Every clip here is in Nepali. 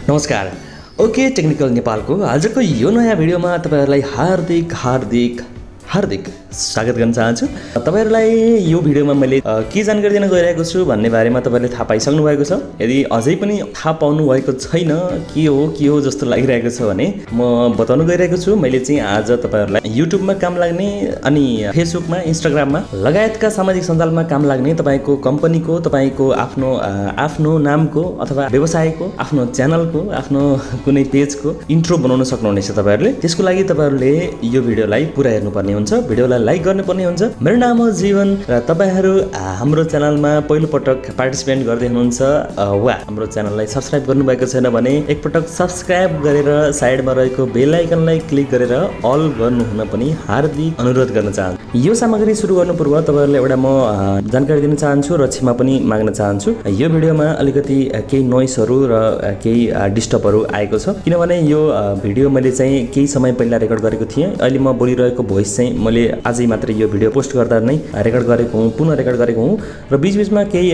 नमस्कार। ओके टेक्निकल नेपालको आजको यो नयाँ भिडियोमा तपाईहरुलाई हार्दिक स्वागत गर्न चाहन्छु। तपाईहरुलाई यो भिडियोमा मैले के जानकारी दिन गइरहेको छु भन्ने बारेमा तपाईहरुले थाहा पाइसक्नु भएको छ। यदि अझै पनि थाहा पाउनु भएको छैन के हो जस्तो लागिरहेको छ भने म बताउन गइरहेको छु। मैले चाहिँ आज तपाईहरुलाई युट्युबमा काम लाग्ने अनि फेसबुकमा, इन्स्टाग्राममा लगायतका सामाजिक सञ्जालमा काम लाग्ने तपाईको कम्पनीको, तपाईको आफ्नो नामको अथवा व्यवसायको, आफ्नो च्यानलको, आफ्नो कुनै पेजको इन्ट्रो बनाउन सक्नुहुनेछ तपाईहरुले। त्यसको लागि तपाईहरुले यो भिडियोलाई पुरा हेर्नुपर्ने हुन्छ, भिडियोलाई लाइक गर्नुपर्ने हुन्छ। मेरो नाम हो जीवन र तपाईहरु हाम्रो च्यानलमा पहिलो पटक पार्टिसिपेट गर्दै हुनुहुन्छ वा हाम्रो च्यानललाई सब्स्क्राइब गर्नुभएको छैन भने एकपटक सब्स्क्राइब गरेर साइडमा रहेको बेल आइकनलाई क्लिक गरेर अल गर्नु हुन पनि हार्दिक अनुरोध गर्न चाहन्छु। यो सामग्री सुरु गर्नु पूर्व तपाईहरुलाई एउटा म जानकारी दिन चाहन्छु र क्षमा पनि माग्न चाहन्छु। यो भिडियोमा अलिकति केही नोइसहरु र केही डिस्टर्बहरु आएको छ किनभने यो भिडियो मैले चाहिँ केही समय पहिला रेकर्ड गरेको थिएँ। अहिले म बोलिरहेको भोइस चाहिँ मैले आजै मात्र यो भिडियो पोस्ट गर्दा नै रेकर्ड गरेको हुँ, पुनः रेकर्ड गरेको हुँ र बीचबीचमा केही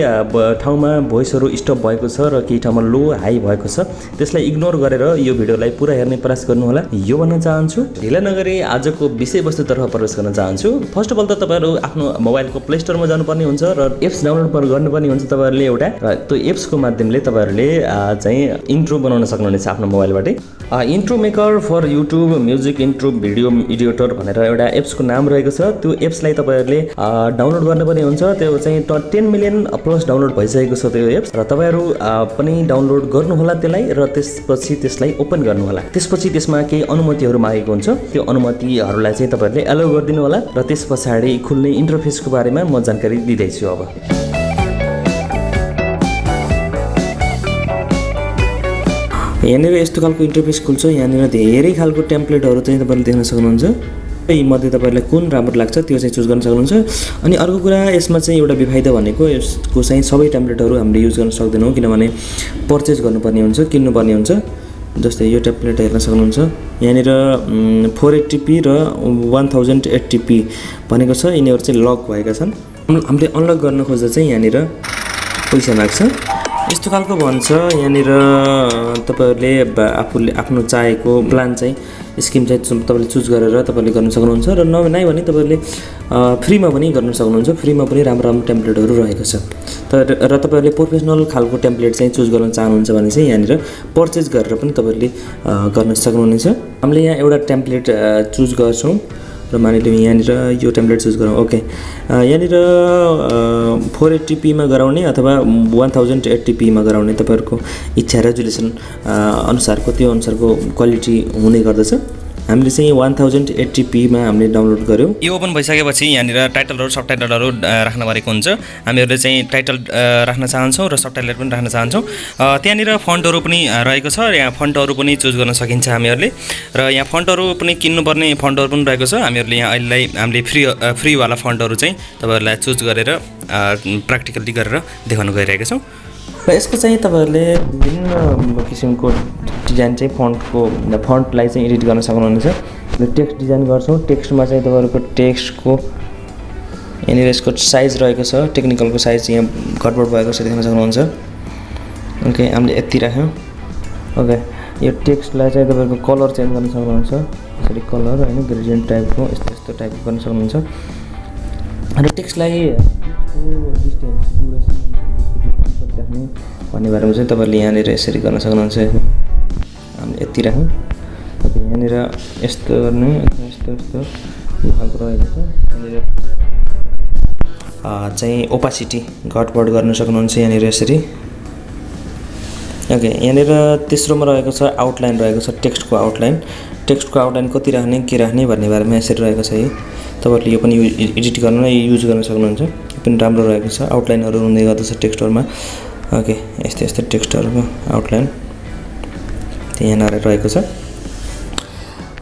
ठाउँमा भोइसहरु स्टप भएको छ र केही ठाउँमा लो हाई भएको छ। त्यसलाई इग्नोर गरेर यो भिडियोलाई पुरा हेर्ने प्रयास गर्नु होला यो भन्न चाहन्छु। ढिला नगरी आजको विषयवस्तुतर्फ प्रवेश गर्न चाहन्छु। फर्स्ट अफ अल त तपाईहरु आफ्नो मोबाइलको प्ले स्टोरमा जानुपर्ने हुन्छ र एप्स डाउनलोड गर्नुपर्ने हुन्छ तपाईहरुले एउटा र त्यो एप्सको माध्यमले तपाईहरुले चाहिँ इन्ट्रो बनाउन सक्नुहुनेछ आफ्नो मोबाइलबाटै। Intro maker for YouTube music intro video editor भनेर एउटा एप्सको नाम रहेको छ। त्यो एप्सलाई तपाईहरुले डाउनलोड गर्नुपर्ने हुन्छ। त्यो चाहिँ 10 मिलियन प्लस डाउनलोड भइसकेको छ त्यो एप्स र तपाईहरु पनि डाउनलोड गर्नु होला त्यसलाई र त्यसपछि त्यसलाई ओपन गर्नु होला। त्यसपछि त्यसमा केही अनुमतिहरु मागेको हुन्छ। त्यो अनुमतिहरुलाई चाहिँ तपाईहरुले एलो गरिदिनु होला र त्यसपछाडी खुल्ने इन्टरफेसको बारेमा म जानकारी दिँदै छु। अब यहाँनिर यस्तो खालको इन्टरफेस खुल्छ। यहाँनिर धेरै खालको टेम्प्लेटहरु चाहिँ तपाईले देख्न सक्नुहुन्छ। यी मध्ये तपाईलाई कुन राम्रो लाग्छ त्यो चाहिँ चुज गर्न सक्नुहुन्छ। अनि अर्को कुरा यसमा चाहिँ एउटा बेफाइदा भनेको यसको चाहिँ सबै टेम्प्लेटहरु हामीले युज गर्न सक्दैनौं किनभने पर्चेज गर्नुपर्ने हुन्छ, किन्नुपर्ने हुन्छ। जस्तै यो टेम्प्लेट हेर्न सक्नुहुन्छ। यहाँनिर 480p र 1080p भनेको छ। यिनीहरु चाहिँ लक भएका छन्। हामीले अनलक गर्न खोज्दा चाहिँ यहाँनिर पैसा लाग्छ। यस्तो खालको भन्छ। यहाँनिर तपाईहरुले आफूले आफ्नो चाहेको प्लान चाहिँ स्किम चाहिँ तपाईले चुज गरेर तपाईले गर्न सक्नुहुन्छ र नभए भने तपाईले फ्रीमा पनि गर्न सक्नुहुन्छ। फ्रीमा पनि राम्रो टेम्प्लेटहरु रहेको छ। र तपाईहरुले प्रोफेसनल खालको टेम्प्लेट चाहिँ चुज गर्न चाहनुहुन्छ भने चाहिँ यहाँनिर पर्चेज गरेर पनि तपाईले गर्न सक्नुहुनेछ। हामीले यहाँ एउटा टेम्प्लेट चुज गर्छौं र मानिलिउँ यहाँनिर यो टेम्प्लेट चुज गरौँ। ओके यहाँनिर 480p मा गराउने अथवा 1080p मा गराउने तपाईहरुको इच्छा रेजुलेसन अनुसारको त्यो अनुसारको क्वालिटी हुने गर्दछ। हामीले चाहिँ 1080p मा हामीले डाउनलोड गर्यौं। यो ओपन भइसकेपछि यहाँनिर टाइटलहरु सबटाइटलहरु राख्न भनेको हुन्छ। हामीहरुले चाहिँ टाइटल राख्न चाहन्छौं र सबटाइटल पनि राख्न चाहन्छौं। त्यहाँनिर फन्टहरु पनि रहेको छ। यहाँ फन्टहरु पनि चुज गर्न सकिन्छ हामीहरुले र यहाँ फन्टहरु पनि किन्नुपर्ने फन्टहरु पनि रहेको छ। हामीहरुले यहाँ अहिले हामीले फ्री वाला फन्टहरु चाहिँ तपाईहरुलाई चुज गरेर प्र्याक्टिकली गरेर देखाउन गइरहेका छौं। र यसको चाहिँ तपाईहरुले विभिन्न किसिमको डिजाइन चाहिँ फन्टलाई चाहिँ एडिट गर्न सक्नुहुनेछ। टेक्स्ट डिजाइन गर्छौं। टेक्स्टमा चाहिँ तपाईहरुको टेक्स्टको यहाँनिर यसको साइज रहेको छ। टेक्निकलको साइज यहाँ गडबड भएको छ देख्न सक्नुहुन्छ। ओके हामीले यति राख्यौं। ओके यो टेक्स्टलाई चाहिँ तपाईहरुको कलर चेन्ज गर्न सक्नुहुन्छ। यसरी कलर हैन ग्रेडियन्ट टाइपको यस्तो टाइपको गर्न सक्नुहुन्छ। र टेक्स्टलाई डिस्टेन्स ड्युरेसन राख्ने भन्ने बारेमा चाहिँ तपाईहरुले यहाँनिर यसरी गर्न सक्नुहुन्छ। हामीले यति राख्यौं। ओके यहाँनिर यस्तो गर्ने यस्तो यो खालको रहेको छ। यहाँनिर चाहिँ ओपासिटी घटबड गर्न सक्नुहुन्छ यहाँनिर यसरी। ओके यहाँनिर तेस्रोमा रहेको छ आउटलाइन रहेको छ। टेक्स्टको आउटलाइन कति राख्ने के राख्ने भन्ने बारेमा यसरी रहेको छ। तपाईहरुले यो पनि एडिट गर्न युज गर्न सक्नुहुन्छ। यो पनि राम्रो रहेको छ। आउटलाइनहरु हुँदै गर्दछ टेक्स्टहरुमा। ओके यस्तो टेक्स्टहरुको आउटलाइन यहाँ रहेको छ।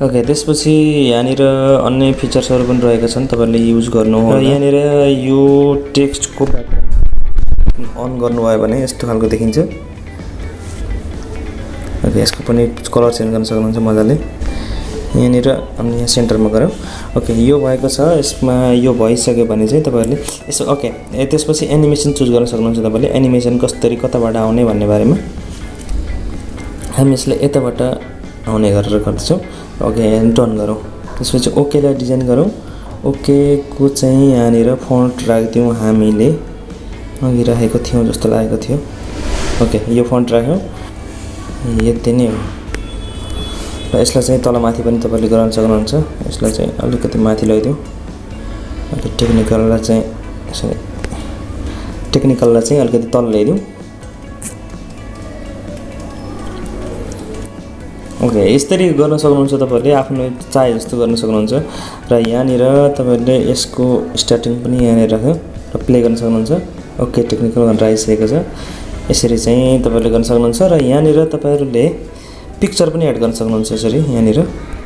ओके त्यसपछि यहाँनिर अन्य फिचर्सहरु पनि रहेका छन् तपाईहरुले युज गर्नु हो। र यहाँनिर यो टेक्स्टको ब्याकग्राउन्ड अन गर्नुभयो भने यस्तो खालको देखिन्छ। ओके यसको पनि कलर चेन्ज गर्न सक्नुहुन्छ मजाले। यहाँनिर अनि यहाँ सेन्टरमा गरौँ। ओके यो भएको छ। यसमा यो भइसक्यो भने चाहिँ तपाईहरुले यसो ओके त्यसपछि एनिमेसन चुज गर्न सक्नुहुन्छ। तपाईले एनिमेसन कसरी कताबाट आउने भन्ने बारेमा हामी यसलाई यताबाट आउने गरेर गर्दैछौँ। ओके टर्न गरौँ, त्यसपछि ओकेलाई डिजाइन गरौँ। ओकेको चाहिँ यहाँनिर फन्ट राखिदिउँ, हामीले अघि राखेको थियौँ जस्तो लागेको थियो। ओके यो फन्ट राख्यौँ, यति नै हो। र यसलाई चाहिँ तलमाथि पनि तपाईँले गर्न सक्नुहुन्छ। यसलाई चाहिँ अलिकति माथि लैदिउँ। ओके टेक्निकललाई चाहिँ अलिकति तल ल्याइदिउँ। ओके यसरी गर्न सक्नुहुन्छ, तपाईँहरूले आफ्नो चाहे जस्तो गर्न सक्नुहुन्छ। र यहाँनिर तपाईँहरूले यसको स्टार्टिङ पनि यहाँनिर राख्यो र प्ले गर्न सक्नुहुन्छ। ओके टेक्निकल भनेर आइसकेको छ। यसरी चाहिँ तपाईँहरूले गर्न सक्नुहुन्छ। र यहाँनिर तपाईँहरूले पिक्चर पनि एड गर्न सक्नुहुन्छ। यसरी यहाँनिर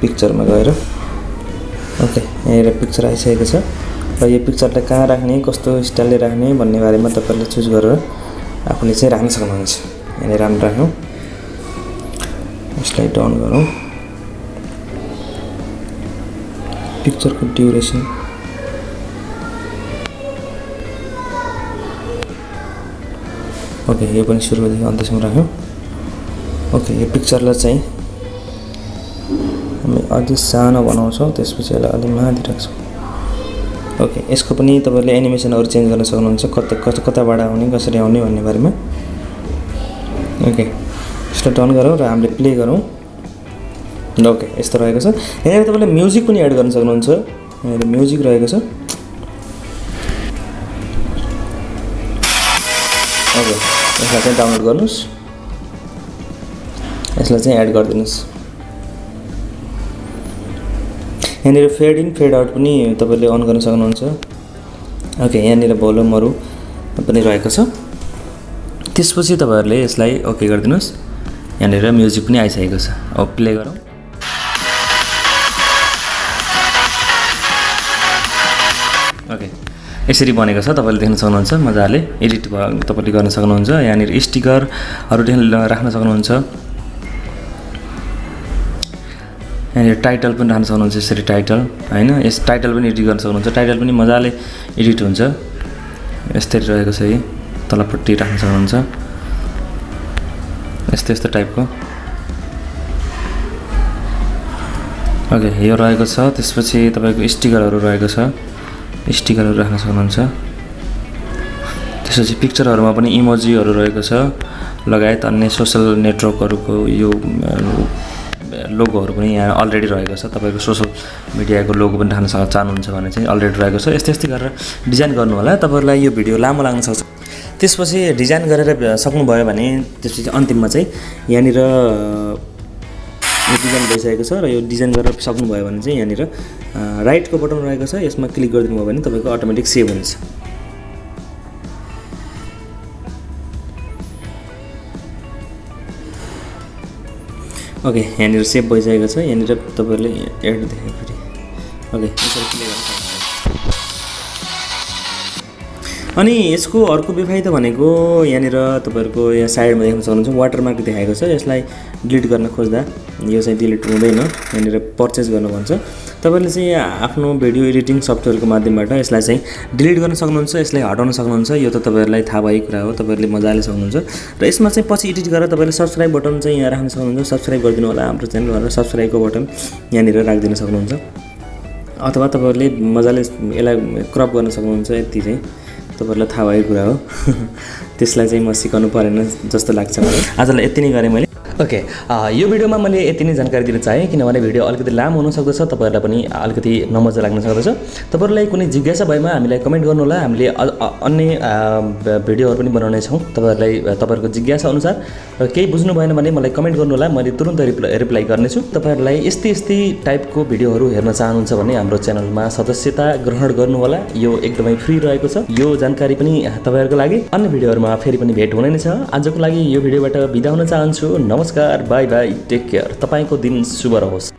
पिक्चरमा गएर ओके यहाँनिर पिक्चर आइसकेको छ। र यो पिक्चरलाई कहाँ राख्ने, कस्तो स्टाइलले राख्ने भन्ने बारेमा तपाईँहरूले चुज गरेर आफूले चाहिँ राख्न सक्नुहुन्छ। यहाँनिर राम्रो राख्यौँ, यसलाई डाउन गरौँ। पिक्चरको ड्युरेसन ओके यो पनि सुरुदेखि अन्त्यसम्म राख्यौँ। ओके यो पिक्चरलाई चाहिँ हामी अझै सानो बनाउँछौँ, त्यसपछि यसलाई अलि माथि राख्छौँ। ओके यसको पनि तपाईँले एनिमेसनहरू चेन्ज गर्न सक्नुहुन्छ, कताबाट आउने कसरी आउने भन्ने बारेमा। ओके यसलाई टर्न गरौँ र हामीले प्ले गरौँ। ओके यस्तो रहेको छ। यहाँनिर तपाईँले म्युजिक पनि एड गर्न सक्नुहुन्छ। यहाँनिर म्युजिक रहेको छ। ओके यसलाई चाहिँ डाउनलोड गर्नुहोस्, यसलाई चाहिँ एड गरिदिनुहोस्। यहाँनिर फेड इन फेड आउट पनि तपाईँले अन गर्न सक्नुहुन्छ। ओके यहाँनिर भोल्युमहरू पनि रहेको छ। त्यसपछि तपाईँहरूले यसलाई ओके गरिदिनुहोस्। यहाँनिर म्युजिक पनि आइसकेको छ। अब प्ले गरौँ। ओके यसरी बनेको छ, तपाईँले देख्न सक्नुहुन्छ। मजाले एडिट तपाईँले गर्न सक्नुहुन्छ। यहाँनिर स्टिकरहरू राख्न सक्नुहुन्छ। यहाँनिर टाइटल पनि राख्न सक्नुहुन्छ। यसरी टाइटल होइन, यस टाइटल पनि एडिट गर्न सक्नुहुन्छ। टाइटल पनि मजाले एडिट हुन्छ। यस्तै रहेको छ। यही तलपट्टि राख्न सक्नुहुन्छ, यस्तो टाइपको। ओके यो रहेको छ। त्यसपछि तपाईँको स्टिकरहरू रहेको छ, स्टिकरहरू राख्न सक्नुहुन्छ। त्यसपछि पिक्चरहरूमा पनि इमोजीहरू रहेको छ, लगायत अन्य सोसल नेटवर्कहरूको यो लोगोहरू पनि यहाँ अलरेडी रहेको छ। तपाईँको सोसल मिडियाको लोगो पनि राख्न चाहनुहुन्छ भने चाहिँ अलरेडी रहेको छ। यस्तै गरेर डिजाइन गर्नु होला। तपाईँहरूलाई यो भिडियो लामो लाग्न सक्छ। त्यसपछि डिजाइन गरेर सक्नुभयो भने त्यसपछि अन्तिममा चाहिँ यहाँनिर यो डिजाइन भइसकेको छ। र यो डिजाइन गरेर सक्नुभयो भने चाहिँ यहाँनिर राइटको बटन रहेको छ, यसमा क्लिक गरिदिनु भयो भने तपाईँको अटोमेटिक सेभ हुन्छ। ओके यहाँनिर सेभ भइसकेको छ। यहाँनिर तपाईँहरूले एड देखाएको ओके यसरी प्ले गर्न सक्नुहुन्छ। अनि यसको अर्को बेफाइदा भनेको यहाँनिर तपाईँहरूको यहाँ साइडमा देख्न सक्नुहुन्छ वाटरमार्क देखाएको छ। यसलाई डिलिट गर्न खोज्दा यो चाहिँ डिलिट हुँदैन। यहाँनिर पर्चेस गर्नु भन्छ। तपाईँले चाहिँ आफ्नो भिडियो एडिटिङ सफ्टवेयरको माध्यमबाट यसलाई चाहिँ डिलिट गर्न सक्नुहुन्छ, यसलाई हटाउन सक्नुहुन्छ। यो त तपाईँहरूलाई थाहा भएको कुरा हो, तपाईँहरूले मजाले सक्नुहुन्छ। र यसमा चाहिँ पछि एडिट गरेर तपाईँले सब्सक्राइब बटन चाहिँ यहाँ राख्न सक्नुहुन्छ। सब्सक्राइब गरिदिनु होला हाम्रो च्यानल भनेर सब्सक्राइबको बटन यहाँनिर राखिदिन सक्नुहुन्छ। अथवा तपाईँहरूले मजाले यसलाई क्रप गर्न सक्नुहुन्छ। यति चाहिँ तपाईँहरूलाई थाहा भएको कुरा हो। त्यसलाई चाहिँ म सिकाउनु परेन जस्तो लाग्छ मलाई। आजलाई यति नै गरेँ मैले। ओके यो भिडियोमा मैले यति नै जानकारी दिन चाहेँ, किनभने भिडियो अलिकति लामो हुनसक्दछ, तपाईँहरूलाई पनि अलिकति नमजा लाग्न सक्दछ। तपाईँहरूलाई कुनै जिज्ञासा भएमा हामीलाई कमेन्ट गर्नुहोला। हामीले अन्य भिडियोहरू पनि बनाउने छौँ तपाईँहरूलाई तपाईँहरूको जिज्ञासा अनुसार। र केही बुझ्नु भएन भने मलाई कमेन्ट गर्नुहोला, मैले तुरुन्त रिप्लाई गर्नेछु। तपाईँहरूलाई यस्तै टाइपको भिडियोहरू हेर्न चाहनुहुन्छ भने हाम्रो च्यानलमा सदस्यता ग्रहण गर्नुहोला। यो एकदमै फ्री रहेको छ। यो जानकारी पनि तपाईँहरूको लागि। अन्य भिडियोहरूमा फेरि पनि भेट हुने नै छ। आजको लागि यो भिडियोबाट बिदा हुन चाहन्छु। नमस्कार, बाई बाई, टेक केयर। तपाईँको दिन शुभ रहोस्।